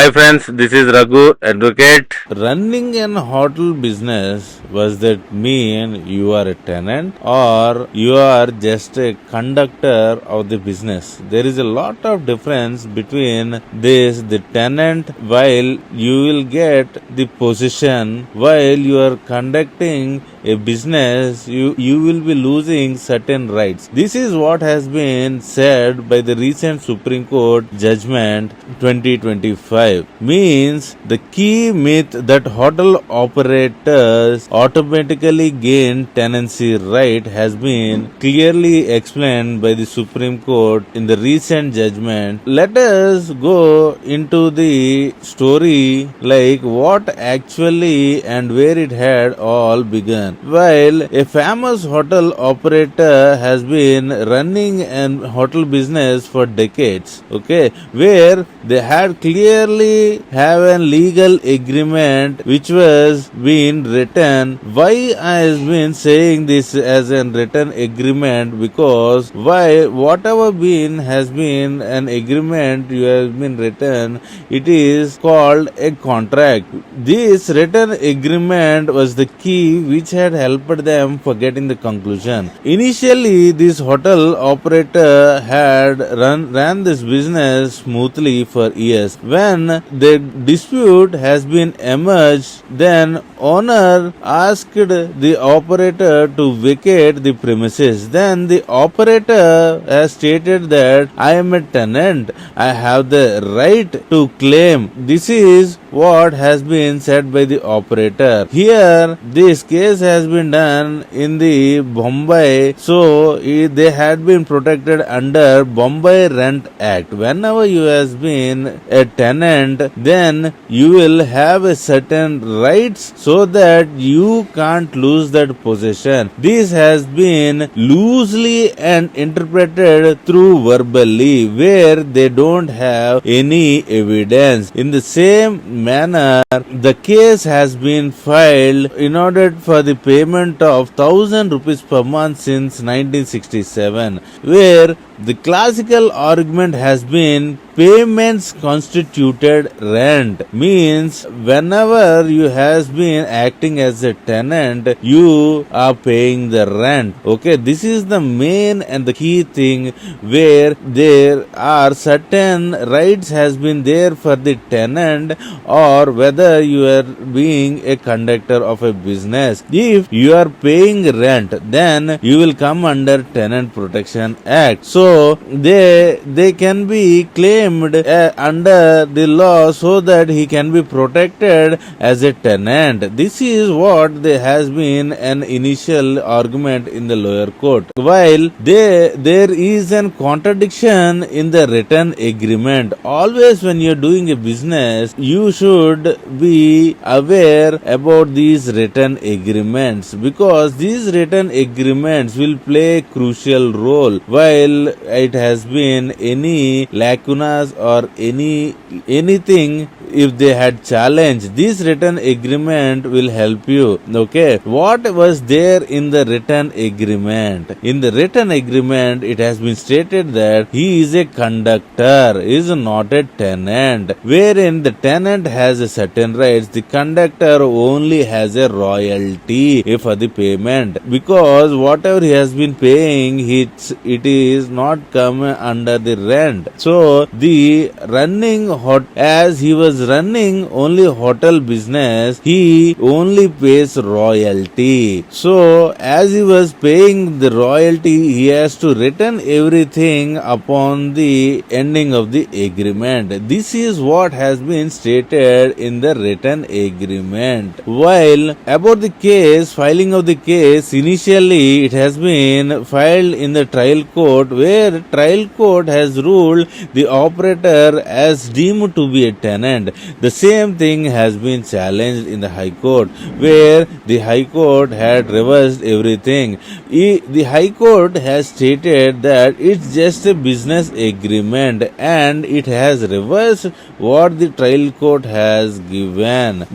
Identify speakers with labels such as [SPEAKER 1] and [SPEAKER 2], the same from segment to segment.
[SPEAKER 1] Hi friends, this is Raghu, advocate.
[SPEAKER 2] Running an hotel business, was that mean you are a tenant or you are just a conductor of the business? There is a lot of difference between this, the tenant, while you will get the position, while you are conducting a business, you will be losing certain rights. This is what has been said by the recent Supreme Court judgment 2025. Means the key myth that hotel operators automatically gain tenancy right has been clearly explained by the Supreme Court in the recent judgment. Let us go into the story like what actually and where it had all begun. While a famous hotel operator has been running an hotel business for decades, okay, where they had clearly have a legal agreement which was being written. Why I has been saying this as a written agreement? Because why whatever been has been an agreement you have been written, it is called a contract. This written agreement was the key which had helped them for getting the conclusion. Initially, this hotel operator had ran this business smoothly for years. When the dispute has been emerged, then owner asked the operator to vacate the premises. Then the operator has stated that I am a tenant. I have the right to claim. This is what has been said by the operator. Here, this case has been done in the Bombay, so they had been protected under Bombay Rent Act. Whenever you has been a tenant, then you will have a certain rights so that you can't lose that possession. This has been loosely and interpreted through verbally, where they don't have any evidence. In the same manner, the case has been filed in order for the payment of 1,000 rupees per month since 1967, where the classical argument has been payments constituted rent. Means whenever you has been acting as a tenant, you are paying the rent. Okay, this is the main and the key thing, where there are certain rights has been there for the tenant, or whether you are being a conductor of a business. If you are paying rent, then you will come under Tenant Protection Act. So they can be claimed under the law so that he can be protected as a tenant. This is what there has been an initial argument in the lower court. While there is an contradiction in the written agreement. Always when you are doing a business, you should be aware about these written agreements, because these written agreements will play a crucial role. While it has been any lacunas or anything, if they had challenged, this written agreement will help you. Okay, what was there in the written agreement? In the written agreement, it has been stated that he is a conductor, is not a tenant, wherein the tenant has a certain rights, the conductor only has a royalty for the payment, because whatever he has been paying, it is not come under the rent. So the running as he was running only hotel business, he only pays royalty. So as he was paying the royalty, he has to return everything upon the ending of the agreement. This is what has been stated in the written agreement. While about the case, filing of the case, initially it has been filed in the trial court, where trial court has ruled the operator as deemed to be a tenant. The same thing has been challenged in the High Court, where the High Court had reversed everything. The High Court has stated that it's just a business agreement, and it has reversed what the trial court has given.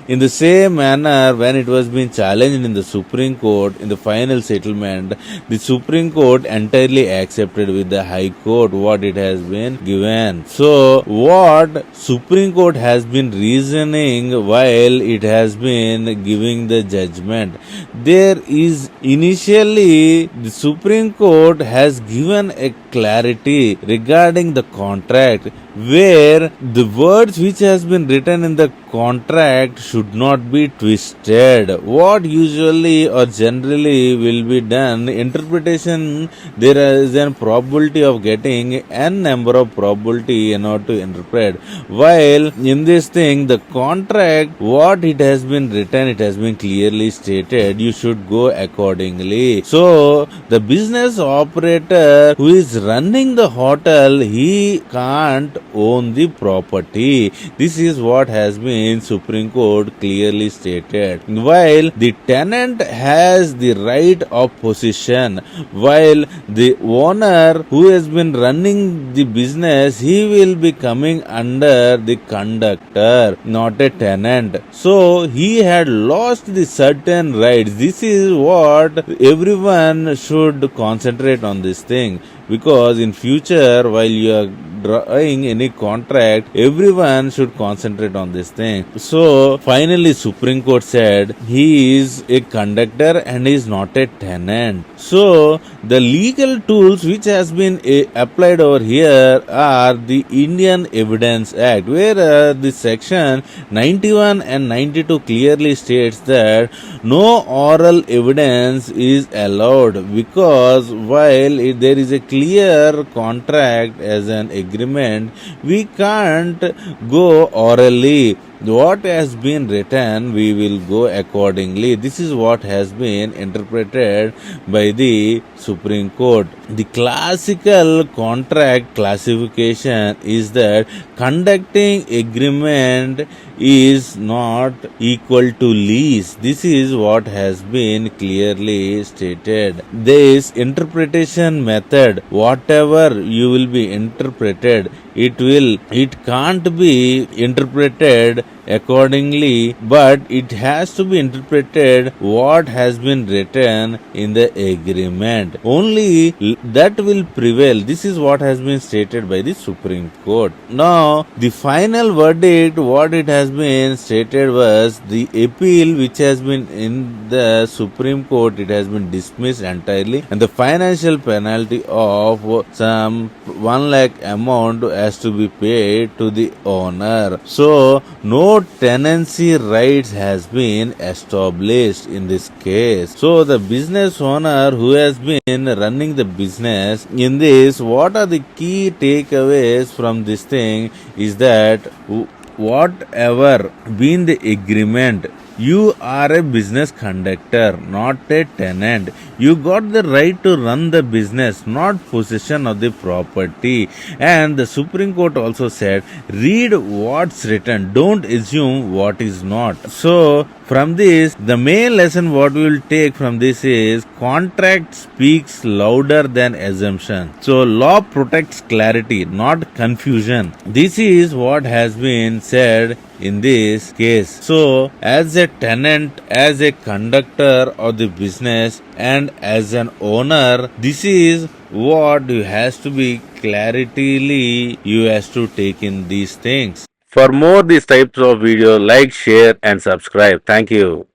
[SPEAKER 2] In the same manner, when it was being challenged in the Supreme Court in the final settlement, the Supreme Court entirely accepted with the High Court what it has been given. So, what Supreme Court has been reasoning while it has been giving the judgment, there is initially the Supreme Court has given a clarity regarding the contract where the words which has been written in the contract should not be twisted. What usually or generally will be done, interpretation, there is a probability of getting n number of probability in order to interpret. While in this thing, the contract, what it has been written, it has been clearly stated, you should go accordingly. So, the business operator who is running the hotel, he can't own the property. This is what has been Supreme Court clearly stated. While the tenant has the right of possession, while the owner who has been running the business, he will be coming under the conductor, not a tenant. So he had lost the certain rights. This is what everyone should concentrate on this thing, because in future while you are drawing any contract, everyone should concentrate on this thing. So finally Supreme Court said he is a conductor and is not a tenant. So the legal tools which has been applied over here are the Indian Evidence Act, where the section 91 and 92 clearly states that no oral evidence is allowed, because while there is a clear contract as an agreement, we can't go orally. What has been written, we will go accordingly. This is what has been interpreted by the Supreme Court. The classical contract classification is that conducting agreement is not equal to lease. This is what has been clearly stated. This interpretation method, whatever you will be interpreted, it can't be interpreted accordingly, but it has to be interpreted what has been written in the agreement. Only that will prevail. This is what has been stated by the Supreme Court. Now, the final verdict, what it has been stated was the appeal which has been in the Supreme Court, it has been dismissed entirely, and the financial penalty of some 1 lakh amount has to be paid to the owner. So, no tenancy rights has been established in this case. So the business owner who has been running the business in this, what are the key takeaways from this thing is that whatever been the agreement, you are a business conductor, not a tenant. You got the right to run the business, not possession of the property. And the Supreme Court also said, read what's written, don't assume what is not. So, from this, the main lesson what we will take from this is contract speaks louder than assumption. So, law protects clarity, not confusion. This is what has been said in this case. So, as a tenant, as a conductor of the business, and as an owner, this is what you has to be clarityly you has to take in these things.
[SPEAKER 1] For more these types of video, like, share and subscribe. Thank you.